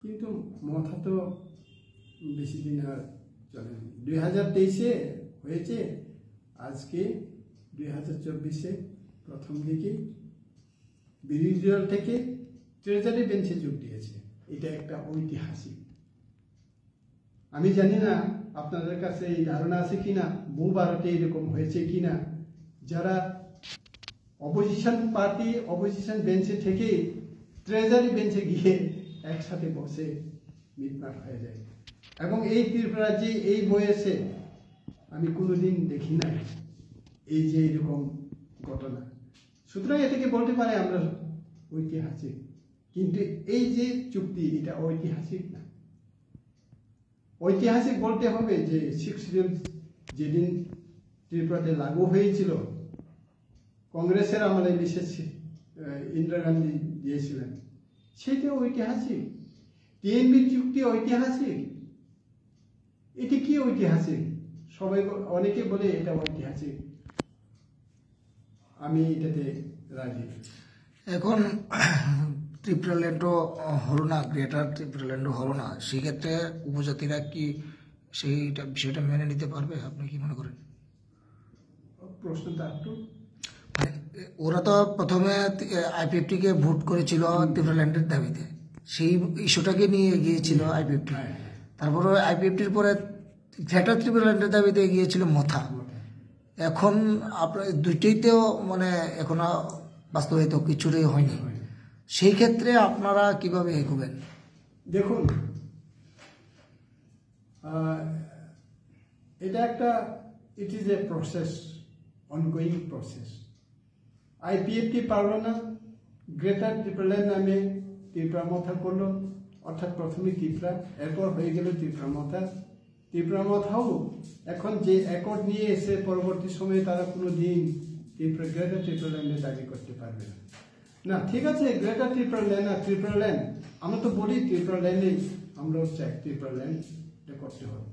কিন্তু মথা তো বেশি দিন আর চলে 2023-এ হয়েছে, আজকে 2024-এ প্রথম দিকে বিরোধী দল থেকে ট্রেজারি বেঞ্চে যোগ দিয়েছে। এটা একটা ঐতিহাসিক। আমি জানি না আপনাদের কাছে এই ধারণা আছে কিনা, বহু ভারতে এরকম হয়েছে কিনা, যারা অপোজিশন পার্টি অপোজিশন বেঞ্চে থেকে ট্রেজারি বেঞ্চে গিয়ে একসাথে বসে মিটমাট হয়ে যায়। এবং এই ত্রিপুরা যে এই বয়সে আমি কোনোদিন দেখি নাই এই যে এরকম ঘটনা। সুতরাং এটাকে বলতে পারে আমরা ঐতিহাসিক, কিন্তু এই যে চুক্তি এটা ঐতিহাসিক না। ঐতিহাসিক বলতে হবে যে 6 শিডিউল যেদিন ত্রিপুরাতে লাগু হয়েছিল, কংগ্রেসের আমলে বিশেষ ইন্দিরা গান্ধী দিয়েছিলেন, সেটা ঐতিহাসিক। টিএনবি চুক্তি ঐতিহাসিক। এটি কি ঐতিহাসিক? সবাই অনেকে বলে এটা ঐতিহাসিক, আমি এটাতে রাজি। এখন ত্রিপুরাল্যান্ডও হলো না, গ্রেটার ত্রিপুরাল্যান্ডও হলো না, সেক্ষেত্রে উপজাতিরা কি সেইটা বিষয়টা মেনে নিতে পারবে? আপনি কি মনে করেন? প্রশ্নটা একটু মানে ওরা তো প্রথমে আইপিএফটিকে ভোট করেছিল ত্রিপুরাল্যান্ডের দাবিতে, সেই ইস্যুটাকে নিয়ে গিয়েছিল আইপিএফটি। তারপরে আইপিএফটির পরে গ্রেটার ত্রিপুরাল্যান্ডের দাবিতে গিয়েছিল মথা। এখন আপনার দুইটাইতেও মানে এখনো বাস্তবায়িত কিছুটাই হয়নি। সেই ক্ষেত্রে আপনারা কিভাবে এগোবেন? দেখুন, এটা একটা it is a process, ongoing process. IPFT পারল না, গ্রেটার ত্রিপুরাল্যান্ড নামে ত্রিপুরা মথা করলো, অর্থাৎ প্রথমে ত্রিপুরা, এরপর হয়ে গেল ত্রিপুরা মথা। ত্রিপুরা মথাও এখন যে অ্যাকর্ড নিয়ে এসে পরবর্তী সময়ে তারা কোনো দিন গ্রেটার ত্রিপুরাল্যান্ডের দাবি করতে পারবে না। না, ঠিক আছে, গ্রেটার ত্রিপুরাল্যান্ড আর ত্রিপুরাল্যান্ড, আমরা তো বলি ত্রিপুরাল্যান্ডে আমরাও চাই ত্রিপুরাল্যান্ড করতে হবে।